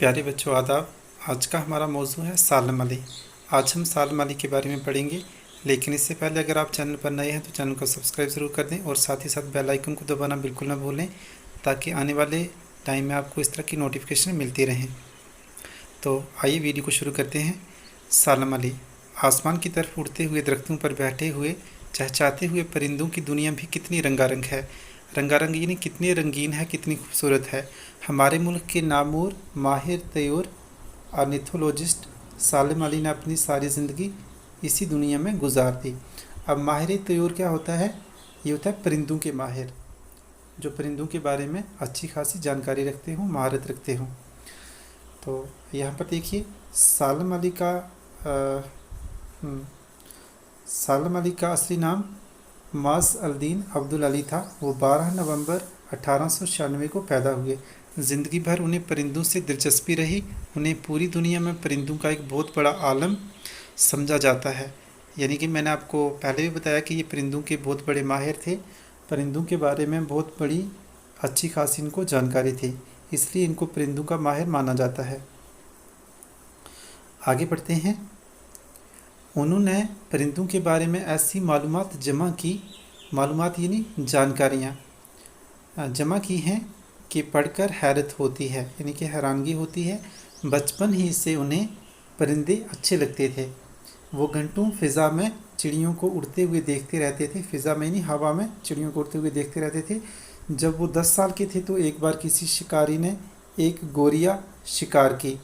प्यारे बच्चों आदाब। आज का हमारा मौजू है सालम अली। आज हम सालम अली के बारे में पढ़ेंगे, लेकिन इससे पहले अगर आप चैनल पर नए हैं तो चैनल को सब्सक्राइब ज़रूर कर दें और साथ ही साथ बेल आइकन को दबाना बिल्कुल ना भूलें, ताकि आने वाले टाइम में आपको इस तरह की नोटिफिकेशन मिलती रहें। तो आइए वीडियो को शुरू करते हैं। सालम अली। आसमान की तरफ उड़ते हुए, दरख्तों पर बैठे हुए, चहचहाते हुए परिंदों की दुनिया भी कितनी रंगारंग है। रंगारंग यानी कितनी रंगीन है, कितनी खूबसूरत है। हमारे मुल्क के नामूर माहिर तैयूर ऑर्निथोलॉजिस्ट सालिम अली ने अपनी सारी ज़िंदगी इसी दुनिया में गुजार दी। अब माहिर तैयूर क्या होता है? ये होता है परिंदों के माहिर, जो परिंदों के बारे में अच्छी खासी जानकारी रखते हों, महारत रखते हों। तो यहाँ पर देखिए सालिम अली का सालिम अली का असली नाम माज़ अल-दीन अब्दुल अली था। वो 12 नवंबर 1896 को पैदा हुए। ज़िंदगी भर उन्हें परिंदों से दिलचस्पी रही। उन्हें पूरी दुनिया में परिंदों का एक बहुत बड़ा आलम समझा जाता है। यानी कि मैंने आपको पहले भी बताया कि ये परिंदों के बहुत बड़े माहिर थे। परिंदों के बारे में बहुत बड़ी अच्छी खासी इनको जानकारी थी, इसलिए इनको परिंदों का माहिर माना जाता है। आगे बढ़ते हैं। उन्होंने परिंदों के बारे में ऐसी मालूमात जमा की, मालूमात यानी जानकारियाँ जमा की हैं कि पढ़कर हैरत होती है, यानी कि हैरानगी होती है। बचपन ही से उन्हें परिंदे अच्छे लगते थे। वो घंटों फ़िज़ा में चिड़ियों को उड़ते हुए देखते रहते थे। फ़िज़ा में यानी हवा में चिड़ियों को उड़ते हुए देखते रहते थे। जब वो 10 साल के थे तो एक बार किसी शिकारी ने एक गोरिया शिकार की।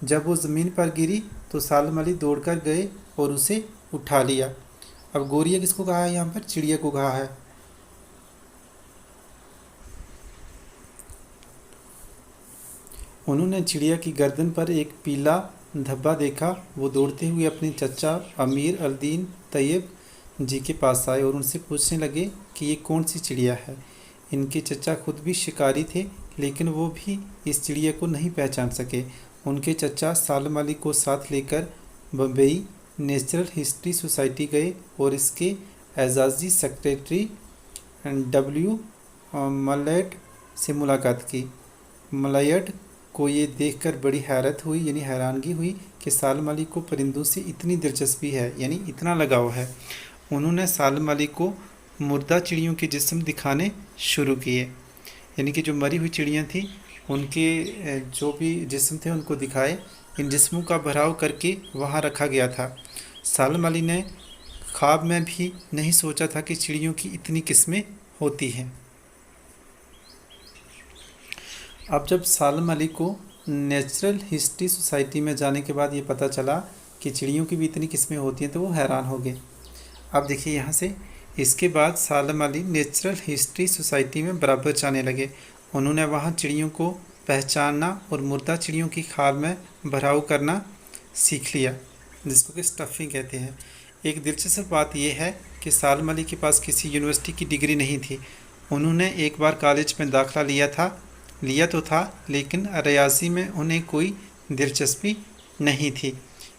जब वो ज़मीन पर गिरी तो सालिम अली दौड़कर गए और उसे उठा लिया। अब गोरिया किसको कहा है? यहाँ पर चिड़िया को कहा है। उन्होंने चिड़िया की गर्दन पर एक पीला धब्बा देखा। वो दौड़ते हुए अपने चचा अमीर अल-दीन तैयब जी के पास आए और उनसे पूछने लगे कि ये कौन सी चिड़िया है। इनके चचा खुद भी शिकारी थे, लेकिन वो भी इस चिड़िया को नहीं पहचान सके। उनके चचा सालिम अली को साथ लेकर बम्बई नेचुरल हिस्ट्री सोसाइटी गए और इसके एजाज़ी सेक्रेटरी डब्ल्यू मलयट से मुलाकात की। मलयट को ये देखकर बड़ी हैरत हुई, यानी हैरानगी हुई कि सालिम अली को परिंदों से इतनी दिलचस्पी है, यानी इतना लगाव है। उन्होंने सालिम अली को मुर्दा चिड़ियों के जिस्म दिखाने शुरू किए, यानी कि जो मरी हुई चिड़ियाँ थी उनके जो भी जिस्म थे उनको दिखाए। इन जिस्मों का भराव करके वहाँ रखा गया था। सालिम अली ने ख्वाब में भी नहीं सोचा था कि चिड़ियों की इतनी किस्में होती हैं। अब जब सालिम अली को नेचुरल हिस्ट्री सोसाइटी में जाने के बाद ये पता चला कि चिड़ियों की भी इतनी किस्में होती हैं तो वो हैरान हो गए। अब देखिए यहाँ से, इसके बाद सालिम अली नेचुरल हिस्ट्री सोसाइटी में बराबर जाने लगे। उन्होंने वहाँ चिड़ियों को पहचानना और मुर्दा चिड़ियों की खाल में भराव करना सीख लिया, जिसको कि स्टफिंग कहते हैं। एक दिलचस्प बात यह है कि सालिम अली के पास किसी यूनिवर्सिटी की डिग्री नहीं थी। उन्होंने एक बार कॉलेज में दाखिला लिया तो था, लेकिन रियाजी में उन्हें कोई दिलचस्पी नहीं थी।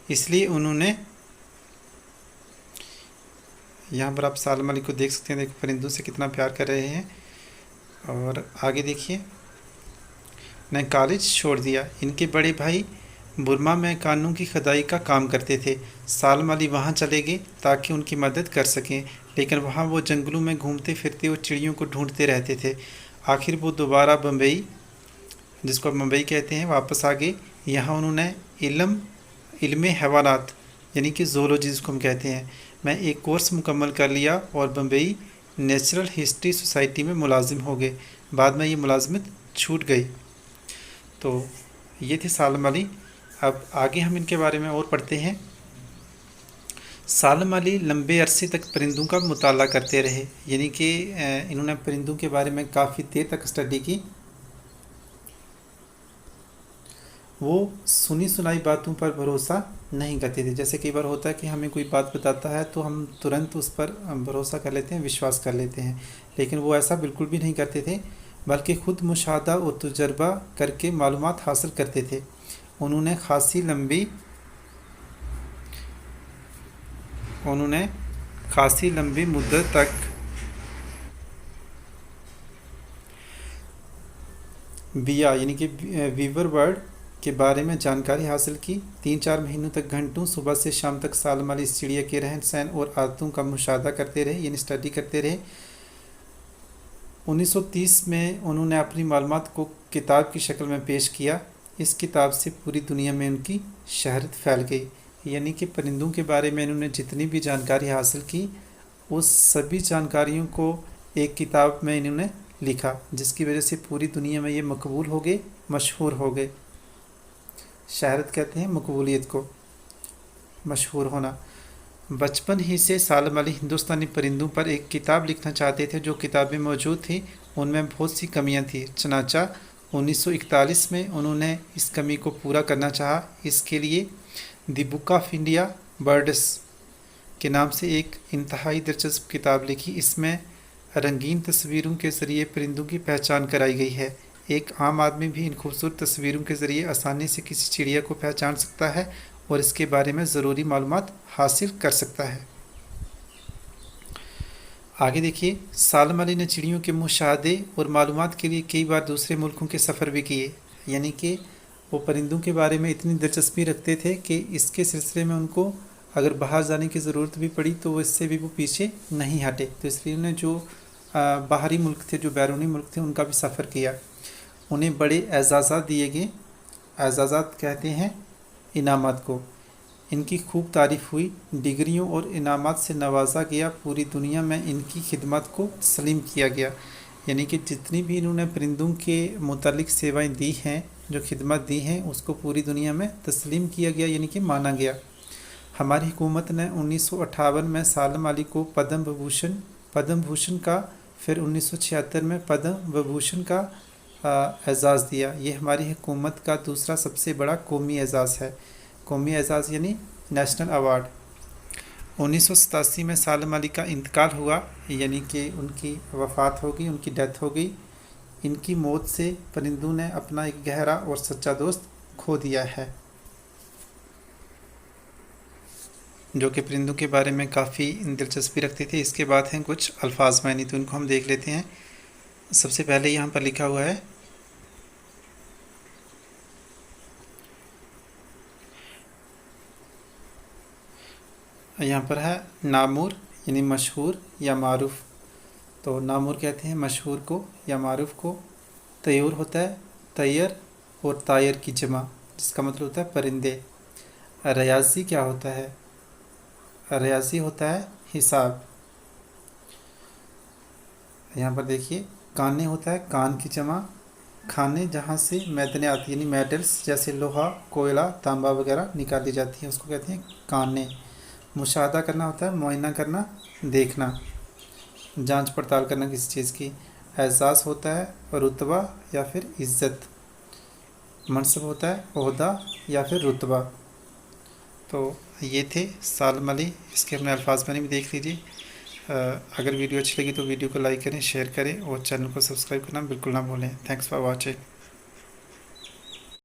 इसलिए उन्होंने, यहाँ पर आप सालिम अली को देख सकते हैं, देखो परिंदों से कितना प्यार कर रहे हैं। और आगे देखिए, ने कॉलेज छोड़ दिया। इनके बड़े भाई बुर्मा में कानून की खुदाई का काम करते थे। सालिम अली वहाँ चले गए ताकि उनकी मदद कर सकें, लेकिन वहाँ वो जंगलों में घूमते फिरते और चिड़ियों को ढूंढते रहते थे। आखिर वो दोबारा बम्बई, जिसको अब मुंबई कहते हैं, वापस आ गए। यहाँ उन्होंने इल्म हैवानात यानी कि ज़ूलॉजी जिसको हम कहते हैं, मैं एक कोर्स मुकम्मल कर लिया और बम्बई नेचुरल हिस्ट्री सोसाइटी में मुलाजिम हो गए। बाद में ये मुलाजमत छूट गई। तो ये थे सालिम अली। अब आगे हम इनके बारे में और पढ़ते हैं। सालिम अली लंबे अरसे तक परिंदों का मुताला करते रहे, यानी कि इन्होंने परिंदों के बारे में काफ़ी देर तक स्टडी की। वो सुनी सुनाई बातों पर भरोसा नहीं करते थे। जैसे कई बार होता है कि हमें कोई बात बताता है तो हम तुरंत उस पर भरोसा कर लेते हैं, विश्वास कर लेते हैं, लेकिन वो ऐसा बिल्कुल भी नहीं करते थे, बल्कि ख़ुद मुशाहदा और तजुर्बा करके मालूमात हासिल करते थे। उन्होंने खासी लंबी मुद्दत तक बिया यानी कि वीवर बर्ड के बारे में जानकारी हासिल की। 3-4 महीनों तक घंटों सुबह से शाम तक सालम अली इस चिड़िया के रहन सहन और आदतों का मुशाहदा करते रहे, यानी स्टडी करते रहे। 1930 में उन्होंने अपनी मालूमात को किताब की शक्ल में पेश किया। इस किताब से पूरी दुनिया में उनकी शहरत फैल गई, यानी कि परिंदों के बारे में इन्होंने जितनी भी जानकारी हासिल की उस सभी जानकारियों को एक किताब में इन्होंने लिखा, जिसकी वजह से पूरी दुनिया में ये मकबूल हो गए, मशहूर हो गए। शहरत कहते हैं मकबूलियत को, मशहूर होना। बचपन ही से सालम अली हिंदुस्तानी परिंदों पर एक किताब लिखना चाहते थे। जो किताबें मौजूद थी उनमें बहुत सी कमियां थी, चनाचा 1941 में उन्होंने इस कमी को पूरा करना चाहा। इसके लिए the book of India birds के नाम से एक इंतहाई दिलचस्प किताब लिखी। इसमें रंगीन तस्वीरों के ज़रिए परिंदों की पहचान कराई गई है। एक आम आदमी भी इन खूबसूरत तस्वीरों के ज़रिए आसानी से किसी चिड़िया को पहचान सकता है और इसके बारे में ज़रूरी मालूमात हासिल कर सकता है। आगे देखिए, सालम अली ने चिड़ियों के मुशाहदे और मालूमात के लिए कई बार दूसरे मुल्कों के सफ़र भी किए, यानी कि वो परिंदों के बारे में इतनी दिलचस्पी रखते थे कि इसके सिलसिले में उनको अगर बाहर जाने की ज़रूरत भी पड़ी तो इससे भी वो पीछे नहीं हटे। तो इसलिए उन्हें जो बाहरी मुल्क थे, जो बैरूनी मुल्क थे, उनका भी सफ़र किया। उन्हें बड़े एजाज़ात दिए गए। एजाज़ात कहते हैं इनामात को। इनकी खूब तारीफ़ हुई, डिग्रियों और इनामात से नवाजा गया। पूरी दुनिया में इनकी खिदमत को तस्लीम किया गया, यानी कि जितनी भी इन्होंने परिंदों के मुतालिक सेवाएं दी हैं, जो खिदमत दी हैं, उसको पूरी दुनिया में तस्लीम किया गया, यानी कि माना गया। हमारी हुकूमत ने 1958 में सालम अली को पद्म भूषण का, फिर 1976 में पद्म विभूषण का एजाज़ दिया। ये हमारी हुकूमत का दूसरा सबसे बड़ा कौमी एजाज़ है। कौमी एजाज़ यानी नेशनल अवार्ड। 1987 में सालम अली का इंतकाल हुआ, यानी कि उनकी वफ़ात हो गई, उनकी डेथ हो गई। इनकी मौत से परिंदों ने अपना एक गहरा और सच्चा दोस्त खो दिया है, जो कि परिंदों के बारे में काफ़ी दिलचस्पी रखते थे। इसके बाद हैं कुछ अल्फाज मायने, तो इनको हम देख लेते हैं। सबसे पहले यहाँ पर लिखा हुआ है यहाँ पर है नामूर, यानी मशहूर या मारूफ। तो नामूर कहते हैं मशहूर को या मारूफ को। तयूर होता है तैयर और तायर की जमा, जिसका मतलब होता है परिंदे। रियाजी क्या होता है? रियाजी होता है हिसाब। यहाँ पर देखिए, काने होता है कान की जमा। खाने जहाँ से मैदने आती है, यानी मेटल्स जैसे लोहा, कोयला, तांबा वगैरह निकाली जाती है, उसको कहते हैं काने। मुशाहदा करना होता है मुआयना करना, देखना, जांच पड़ताल करना किसी चीज़ की। एजाज़ होता है रुतबा या फिर इज़्ज़त। मनसब होता है ओहदा या फिर रुतबा। तो ये थे सालम अली, इसके अपने अल्फाज मैंने भी देख लीजिए। अगर वीडियो अच्छी लगी तो वीडियो को लाइक करें, शेयर करें और चैनल को सब्सक्राइब करना बिल्कुल ना भूलें। Thanks for watching.